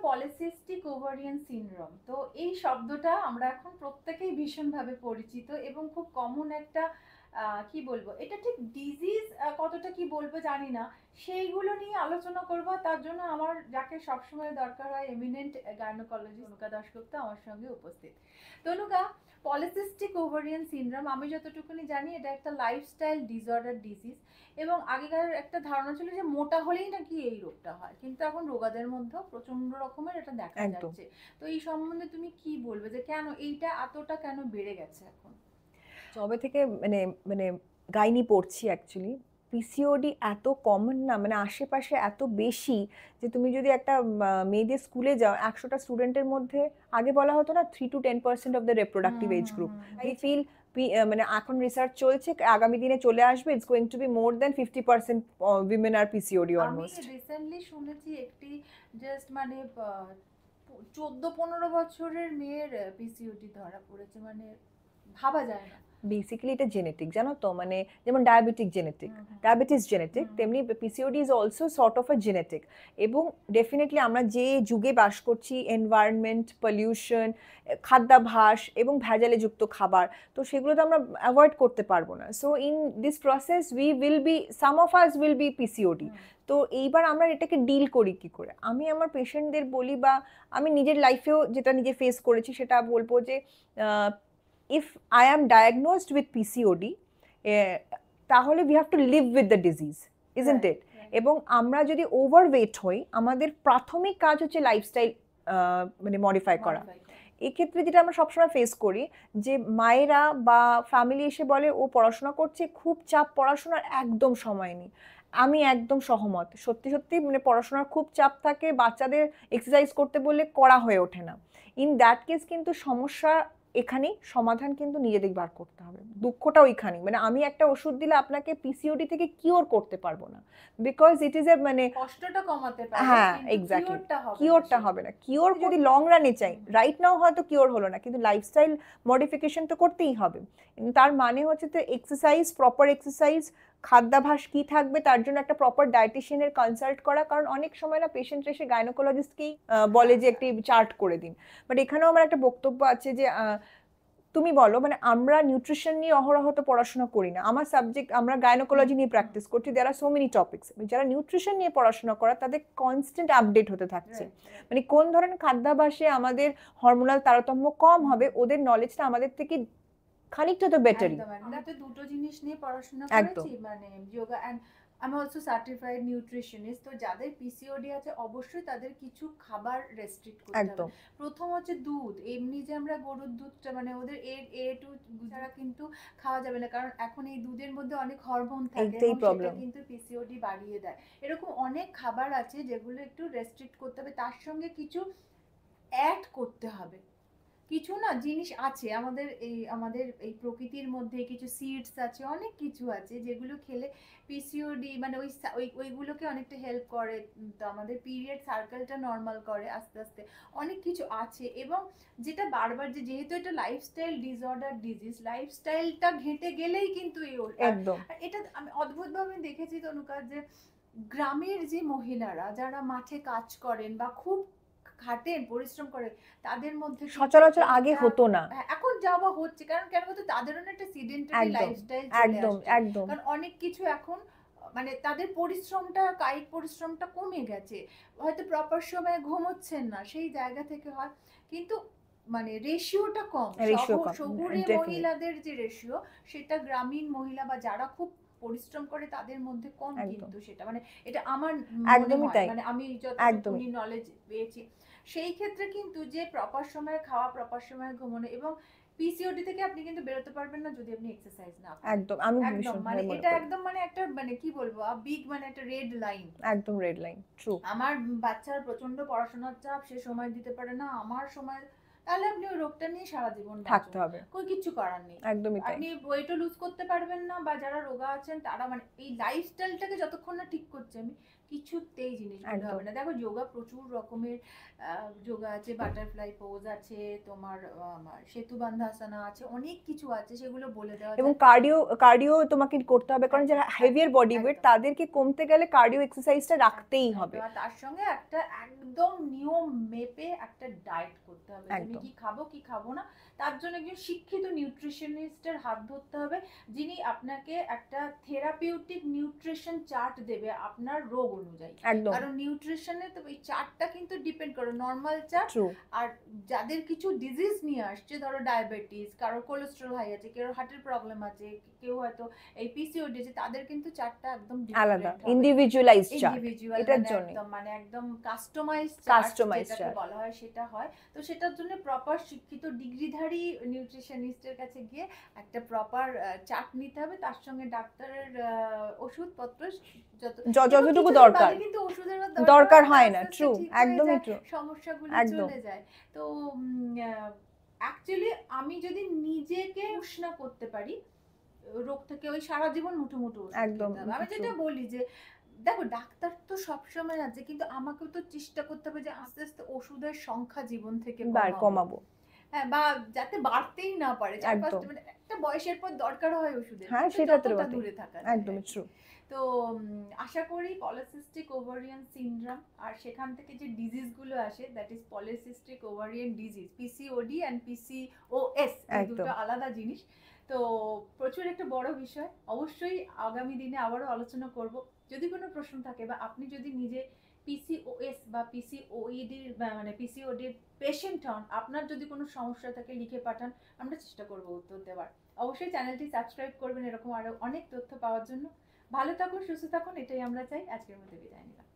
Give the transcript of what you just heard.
Polycystic ovarian syndrome. তো এই শব্দটা আমরা এখন প্রত্যেকেই ভীষণভাবে পরিচিত এবং খুব কমন একটা কি বলবো, এটা ঠিক ডিজিজ কতটা কি বলবো জানি না, সেইগুলো নিয়ে আলোচনা করব। তার জন্য আমার যাকে সবসময় দরকার হয়, এমিনেন্ট গাইনোকোলজিস্ট তনুকা দাশগুপ্ত আমার সঙ্গে উপস্থিত। তনুকা, পলিসিস্টিক ওভারিয়ান সিনড্রোম আমি যতটুকুনি জানি এটা একটা লাইফস্টাইল ডিসঅর্ডার ডিজিজ, এবং আগেকার একটা ধারণা ছিল যে মোটা হলেই নাকি এই রোগটা হয়, কিন্তু এখন রোগাদের মধ্যেও প্রচন্ড রকমের এটা দেখা যাচ্ছে। তো এই সম্বন্ধে তুমি কি বলবে যে কেন এইটা এতটা কেন বেড়ে গেছে এখন? যবে থেকে মানে মানে গাইনি পড়ছি অ্যাকচুয়ালি, পিসিওডি এত কমন না, মানে আশেপাশে এত বেশি যে তুমি যদি একটা মেয়েদের স্কুলে যাও, 100টা স্টুডেন্টের মধ্যে আগে বলা হতো না 3 to 10% of the reproductive age group. I feel মানে এখন রিসার্চ চলছে, আগামী দিনে চলে আসবে, it's going to be more than 50% women are PCOD almost. আমি রিসেন্টলি শুনেছি একটি জাস্ট মানে 14-15 বছরের মেয়ের পিসিওডি ধরা পড়েছে, মানে ভাবা যায় না। বেসিক্যালি এটা জেনেটিক, জানো তো, মানে যেমন ডায়াবেটিস জেনেটিক, তেমনি PCOD is also sort of a genetic. এবং ডেফিনেটলি আমরা যে যুগে বাস করছি, এনভায়রনমেন্ট, পলিউশন, খাদ্যাভ্যাস এবং ভেজালে যুক্ত খাবার, তো সেগুলো তো আমরা অ্যাভয়েড করতে পারবো না। So in this process some of us will be PCOD. তো এইবার আমরা এটাকে ডিল করি কি করে? আমি আমার পেশেন্টদের বলি, বা আমি নিজের লাইফেও যেটা নিজে ফেস করেছি সেটা বলবো যে if I am diagnosed with PCOD, তাহলে we have to live with the disease, isn't it? এবং আমরা যদি ওভারওয়েট হই, আমাদের প্রাথমিক কাজ হচ্ছে লাইফস্টাইল মানে মডিফাই করা। এক্ষেত্রে যেটা আমরা সবসময় ফেস করি, যে মায়েরা বা ফ্যামিলি এসে বলে ও পড়াশোনা করছে, খুব চাপ, পড়াশোনার একদম সময় নেই। আমি একদম সহমত, সত্যি সত্যি মানে পড়াশোনার খুব চাপ থাকে, বাচ্চাদের এক্সারসাইজ করতে বললে করা হয়ে ওঠে না। ইন দ্যাট কেস কিন্তু সমস্যা এখানেই, সমাধান কিন্তু নিজেদের বার করতে হবে, দুঃখটা ওইখানেই। মানে আমি একটা ওষুধ দিলে আপনাকে পিসিওডি থেকে কিওর করতে পারবো না, বিকজ ইট ইজ এ মানে কষ্টটা কমাতে পারবে, হ্যাঁ এক্স্যাক্টলি, কিওরটা হবে না। কিওর যদি লং রানে চাই, রাইট নাও হয়তো কিওর হলো না, কিন্তু লাইফস্টাইল মডিফিকেশন তো করতেই হবে। তার মানে হচ্ছে তো এক্সারসাইজ, প্রপার এক্সারসাইজ, খাদ্যাভ্যাস কি থাকবে তার জন্য একটা প্রপার ডায়েটিশিয়ানের কনসাল্ট করা। কারণ অনেক সময় না পেশেন্ট এসে গাইনোকোলজিস্টকেই বলে যে একটি চার্ট করে দিন, বাট এখানেও আমার একটা বক্তব্য আছে যে তুমি বলো, মানে আমরা নিউট্রিশন নিয়ে অহরহ তো পড়াশোনা করি না, আমার সাবজেক্ট, আমরা গাইনোকোলজি নিয়ে প্র্যাকটিস করছি, দেয়ার আর সো মেনি টপিকস। যারা নিউট্রিশন নিয়ে পড়াশোনা করা তাদের কনস্ট্যান্ট আপডেট হতে থাকছে, মানে কোন ধরনের খাদ্যাভ্যাসে আমাদের হরমোনাল তারতম্য কম হবে, ওদের নলেজটা আমাদের থেকে খানিকটা তো বেটারই। আমরা তো দুটো জিনিস নিয়ে পড়াশোনা করেছি, মানে যোগা এন্ড আমি অলসো সার্টিফাইড নিউট্রিশনিস্ট। তো যাদের পিসিওডি আছে অবশ্যই তাদের কিছু খাবার রেস্ট্রিক্ট করতে হবে। প্রথম হচ্ছে দুধ, এমনি যে আমরা গরুর দুধটা মানে ওদের এ টু ছাড়া কিন্তু খাওয়া যাবে না, কারণ এখন এই দুধের মধ্যে অনেক হরমোন থাকে এবং সেটা কিন্তু পিসিওডি বাড়িয়ে দেয়। এরকম অনেক খাবার আছে যেগুলো একটু রেস্ট্রিক্ট করতে হবে, তার সঙ্গে কিছু অ্যাড করতে হবে। কিছু না জিনিস আছে আমাদের এই প্রকৃতির মধ্যে, কিছু সিডস আছে, অনেক কিছু আছে যেগুলো খেলে পিসিওডি মানে ওইগুলোকে অনেকটা হেল্প করে, তো আমাদের পিরিয়ড সার্কেলটা নর্মাল করে আস্তে আস্তে, অনেক কিছু আছে। এবং যেটা বারবার যেহেতু এটা লাইফস্টাইল ডিসঅর্ডার ডিজিজ, লাইফস্টাইলটা ঘেঁটে গেলেই কিন্তু এটা আমি অদ্ভুতভাবে দেখেছি তনুকা, যে গ্রামের যে মহিলারা যারা মাঠে কাজ করেন বা খুব খাটেন, পরিশ্রম করে, তাদের মধ্যে সচরাচর আগে হতো না, এখন যাওয়া হচ্ছে। কারণ কেন বলতো, তাদেরও একটা সিডেন্টারি লাইফস্টাইল চলে আসছে, কারণ অনেক কিছু এখন মানে তাদের পরিশ্রমটা, কায়িক পরিশ্রমটা কমে গেছে, হয়তো প্রপার সময়ে ঘুমোচ্ছেন না, সেই জায়গা থেকে হয়। কিন্তু মানে রেশিওটা কম, শহুরে মহিলাদের যে রেশিও, সেটা গ্রামীণ মহিলা বা যারা খুব পরিশ্রম করে তাদের মধ্যে কম, কিন্তু সেটা মানে এটা আমার একদমই তাই, মানে আমি যতটুকু নলেজ পেয়েছি সেই ক্ষেত্রে কিন্তু যে প্রপার সময়ে খাওয়া, প্রপার সময়ে ঘুমানো, এবং পিসিওডি থেকে আপনি কিন্তু বেরোতে পারবেন না যদি আপনি এক্সারসাইজ না করেন। একদম মানে এটা একদম মানে একটা মানে কি বলবো, বিগ মানে একটা রেড লাইন, একদম রেড লাইন। ট্রু। আমার বাচ্চার প্রচন্ড পড়াশোনার চাপ, সে সময় দিতে পারে না, আমার সময়, তাহলে আপনি ওই রোগটা নিয়ে সারা জীবন থাকতে হবে, কোনো কিছু করার নেই। একদমই তাই। আপনি ওয়েটও লুজ করতে পারবেন না, বা যারা রোগা আছেন তারা মানে এই লাইফস্টাইলটাকে যতক্ষণ না ঠিক করছে, আমি কিছুতেই জিনিসগুলো হবে না। দেখো যোগা প্রচুর রকমের যোগা আছে, বাটারফ্লাই পোজ আছে, তোমার সেতু বান্ধাসনা আছে, অনেক কিছু আছে, সেগুলো বলে দেওয়া এবং যায়। কার্ডিও তোমাকে করতে হবে, কারণ যারা হেভিয়ার বডি ওয়েট তাদেরকে কমতে গেলে কার্ডিও এক্সারসাইজটা রাখতেই হবে। আর তার সঙ্গে একটা একদম নিয়ম মেপে একটা ডায়েট করতে হবে, আমি কি খাবো কি খাবো না। তার জন্য একজন শিক্ষিত নিউট্রিশনিস্টের হাত ধরতে হবে, যিনি আপনাকে একটা থেরাপিউটিক নিউট্রিশন চার্ট দেবে আপনার রোগ অনুযায়ী। কারণ নিউট্রিশনে তো এই চার্টটা কিন্তু ডিপেন্ড করে নরমাল চার্ট। আর যাদের কিছু ডিজিজ নিয়ে আসছে, ধরো ডায়াবেটিস, কারো কোলেস্টেরল হাই আছে, কারো হার্টের প্রবলেম আছে, কেউ হয়তো এই পিসিওডি আছে, তাদের কিন্তু চার্টটা একদম আলাদা, ইন্ডিভিজুয়ালাইজড চার্ট, এটার জন্য মানে একদম কাস্টমাইজড চার্ট বলা হয়, সেটা হয়। তো সেটার জন্য প্রপার শিক্ষিত ডিগ্রিধারী নিউট্রিশনিস্টের কাছে গিয়ে একটা প্রপার চার্ট নিতে হবে, তার সঙ্গে ডাক্তারের ওষুধপত্র যতটুকু দরকার, কিন্তু ওষুধের দরকার হয় না। ট্রু, একদমই ট্রু, সমস্যাগুলো চলে যায়। তো অ্যাকচুয়ালি আমি যদি নিজেকে উষ্ণ করতে পারি রোগ থেকে, ওই সারা জীবন মুঠো একদম। আমি যেটা বলি যে দেখো ডাক্তার তো সবসময় আছে, কিন্তু আমাকেও তো চেষ্টা করতে হবে যে আস্তে আস্তে ওষুধের সংখ্যা জীবন থেকে কমাবো। হ্যাঁ, বা যাতে বাড়তেই না পারে। মানে একটা বয়সের পর দরকার হয় ওষুধের, হ্যাঁ সেটা তো দূরে থাকা, একদমই ট্রু। তো আশা করি পলিসিস্টিক ওভারিয়ান সিনড্রোম আর সেখান থেকে যে ডিজিজ গুলো আসে, that is polycystic ovarian disease, PCOD and PCOS, এই দুটো আলাদা জিনিস। তো প্রচুর একটা বড় বিষয়, অবশ্যই আগামী দিনে আবারও আলোচনা করব। যদি কোনো প্রশ্ন থাকে বা আপনি যদি নিজে পিসিওএস বা পিসিওইডির মানে পিসিওডির পেশেন্ট হন, আপনার যদি কোনো সমস্যা থাকে লিখে পাঠান, আমরা চেষ্টা করব উত্তর দেওয়ার। অবশ্যই চ্যানেলটি সাবস্ক্রাইব করবেন এরকম আরো অনেক তথ্য পাওয়ার জন্য। ভালো থাকুন, সুস্থ থাকুন, এটাই আমরা চাই। আজকের মতো বিদায় নিলাম।